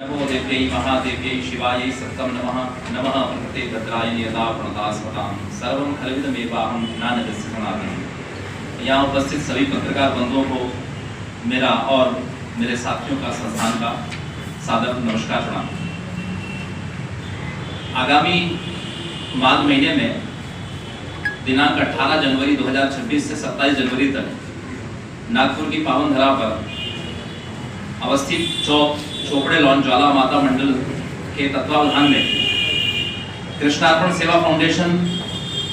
नमो देव्यै महादेव्यै शिवायै सत्तं नमः नमः प्रकृते भद्राय यदा प्रणतास्पतां सर्वं खलविदमेवाहं ज्ञानदस्य सनातनम्। यहाँ उपस्थित सभी पत्रकार बंधुओं को मेरा और मेरे साथियों का संस्थान का सादर नमस्कार प्रणाम। आगामी माघ महीने में दिनांक 18 जनवरी 2026 से 27 जनवरी तक नागपुर की पावन धरा पर अवस्थित चोपड़े लॉन ज्वाला माता मंडल के तत्वावधान में कृष्णार्पण सेवा फाउंडेशन,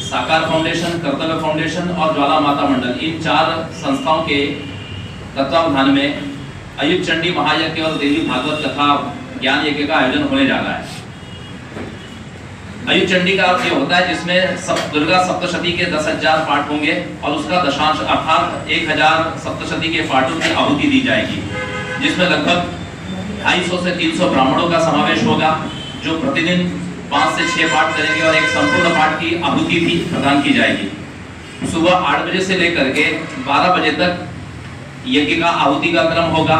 साकार फाउंडेशन, कर्तव्य फाउंडेशन और ज्वाला माता मंडल इन 4 संस्थाओं के तत्वावधान में अयुत चंडी महायज्ञ और देवी भागवत कथा ज्ञान यज्ञ का आयोजन होने जा रहा है। अयुत चंडी का अर्थ ये होता है जिसमें दुर्गा सप्तशती के 10,000 पाठ होंगे और उसका दशांश अर्थात 1000 सप्तशती के पाठों की आहुति दी जाएगी, जिसमें लगभग 250 से 300 ब्राह्मणों का समावेश होगा जो प्रतिदिन 5 से 6 पाठ करेंगे और एक संपूर्ण पाठ की आहुति भी प्रदान की जाएगी। सुबह 8 बजे से लेकर के 12 बजे तक यज्ञ का आहुति का क्रम होगा।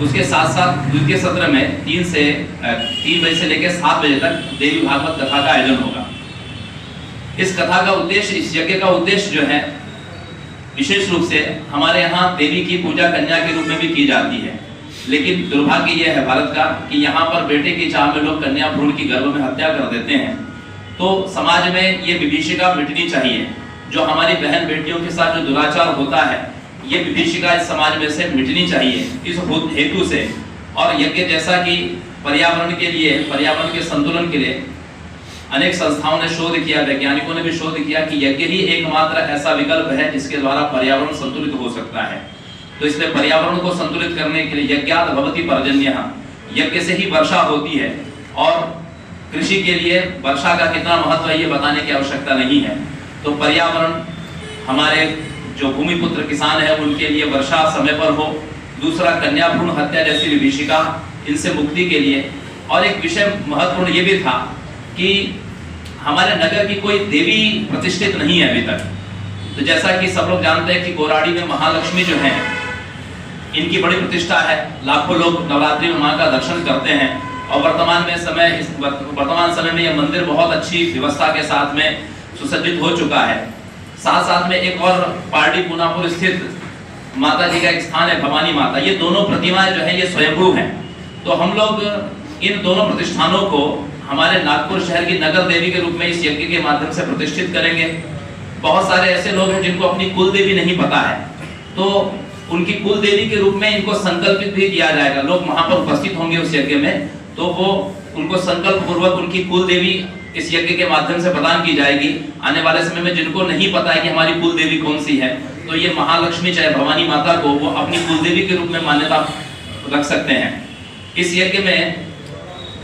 उसके साथ साथ द्वितीय सत्र में 3 बजे से लेकर 7 बजे तक देवी भागवत कथा का आयोजन होगा। इस कथा का उद्देश्य, इस यज्ञ का उद्देश्य जो है विशेष रूप से हमारे यहाँ देवी की पूजा कन्या के रूप में भी की जाती है, लेकिन दुर्भाग्य यह है भारत का कि यहाँ पर बेटे की चाह में लोग कन्या भ्रूण की गर्भ में हत्या कर देते हैं। तो समाज में ये विभीषिका मिटनी चाहिए। जो हमारी बहन बेटियों के साथ जो दुराचार होता है, ये विभीषिका इस समाज में से मिटनी चाहिए। इस हेतु से और यज्ञ जैसा कि पर्यावरण के लिए, पर्यावरण के संतुलन के लिए अनेक संस्थाओं ने शोध किया, वैज्ञानिकों ने भी शोध किया कि यज्ञ ही एकमात्र ऐसा विकल्प है जिसके द्वारा पर्यावरण संतुलित हो सकता है। तो इसलिए पर्यावरण को संतुलित करने के लिए यज्ञात् भवति पर्जन्यः, यज्ञ से ही वर्षा होती है। और कृषि के लिए वर्षा का कितना महत्व है ये बताने की आवश्यकता नहीं है। तो पर्यावरण, हमारे जो भूमिपुत्र किसान है उनके लिए वर्षा समय पर हो। दूसरा, कन्या भ्रूण हत्या जैसी विभीषिका, इनसे मुक्ति के लिए। और एक विषय महत्वपूर्ण ये भी था कि हमारे नगर की कोई देवी प्रतिष्ठित नहीं है अभी तक। तो जैसा कि सब लोग जानते हैं कि गोराड़ी में महालक्ष्मी जो है, इनकी बड़ी प्रतिष्ठा है। लाखों लोग नवरात्रि में मां का दर्शन करते हैं और वर्तमान समय में यह मंदिर बहुत अच्छी व्यवस्था के साथ में सुसज्जित हो चुका है। साथ साथ में एक और पार्टी पूनापुर स्थित माता जी का एक स्थान है, भवानी माता। ये दोनों प्रतिमाएं जो है ये स्वयंभू हैं। तो हम लोग इन दोनों प्रतिष्ठानों को हमारे नागपुर शहर की नगर देवी के रूप में इस यज्ञ के माध्यम से प्रतिष्ठित करेंगे। बहुत सारे ऐसे लोग हैं जिनको अपनी कुल देवी नहीं पता है, तो उनकी कुल देवी के रूप में इनको संकल्पित भी किया जाएगा। लोग वहां पर उपस्थित होंगे उस यज्ञ में, तो वो उनको संकल्प पूर्वक उनकी कुल देवी इस यज्ञ के माध्यम से प्रदान की जाएगी। आने वाले समय में जिनको नहीं पता है कि हमारी कुल देवी कौन सी है, तो ये महालक्ष्मी चाहे भवानी माता को वो अपनी कुल देवी के रूप में मान्यता रख सकते हैं। इस यज्ञ में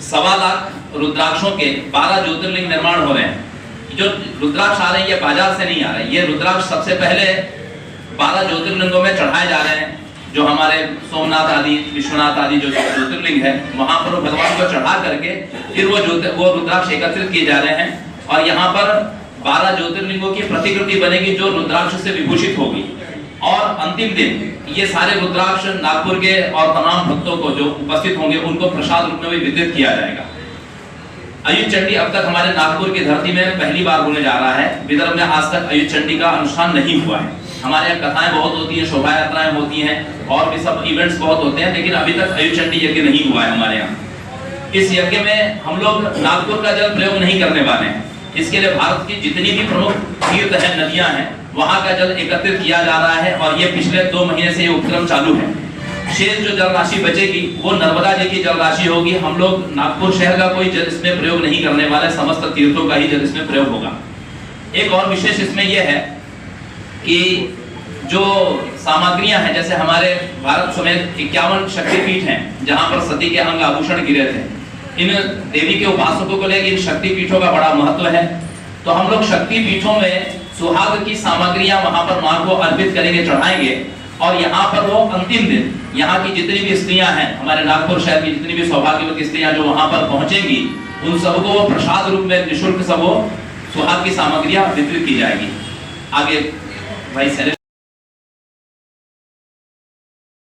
1.25 लाख रुद्राक्षों के 12 ज्योतिर्लिंग निर्माण हो रहे हैं। जो रुद्राक्ष आ रहे हैं ये बाजार से नहीं आ रहे, ये रुद्राक्ष सबसे पहले 12 ज्योतिर्लिंगों में चढ़ाए जा रहे हैं। जो हमारे सोमनाथ आदि, विश्वनाथ आदि जो ज्योतिर्लिंग है, वहां पर भगवान को चढ़ा करके फिर वो रुद्राक्ष एकत्रित किए जा रहे हैं। और यहाँ पर 12 ज्योतिर्लिंगों की प्रतिकृति बनेगी जो रुद्राक्ष से विभूषित होगी। और अंतिम दिन ये सारे रुद्राक्ष नागपुर के और तमाम भक्तों को जो उपस्थित होंगे उनको प्रसाद रूप में भी वितरित किया जाएगा। अयुत चंडी अब तक हमारे नागपुर की धरती में पहली बार होने जा रहा है। विदर्भ में आज तक अयुत चंडी का अनुष्ठान नहीं हुआ है। हमारे यहाँ कथाएं बहुत होती हैं, शोभा यात्राएं होती हैं और भी सब इवेंट्स बहुत होते हैं, लेकिन अभी तक अयुत चंडी यज्ञ नहीं हुआ है हमारे यहाँ। इस यज्ञ में हम लोग नागपुर का जल प्रयोग नहीं करने वाले हैं। इसके लिए भारत की जितनी भी प्रमुख तीर्थ है, नदियां हैं, वहां का जल एकत्रित किया जा रहा है और ये पिछले 2 महीने से ये उपक्रम चालू है। शेष जो जल राशि बचेगी वो नर्मदा जी की जल राशि होगी। हम लोग नागपुर शहर का कोई जल इसमें प्रयोग नहीं करने वाले, समस्त तीर्थों का ही जल इसमें प्रयोग होगा। एक और विशेष इसमें यह है कि जो सामग्रियां हैं, जैसे हमारे भारत समेत 51 शक्तिपीठ हैं जहां पर सती के अंग आभूषण गिरे थे। इन देवी के उपासकों को लेकर इन शक्तिपीठों का बड़ा महत्व है। तो हम लोग शक्तिपीठों में सुहाग की सामग्रियां वहां पर मां को अर्पित करेंगे, चढ़ाएंगे। और यहाँ पर वो अंतिम दिन यहाँ की जितनी भी स्त्रियां हैं, हमारे नागपुर शहर की जितनी भी सौभाग्यवती स्त्रियां जो वहां पर पहुंचेंगी, उन सबको वो प्रसाद रूप में निःशुल्क सब वो सुहाग की सामग्रियां वितरित की जाएगी। आगे भाई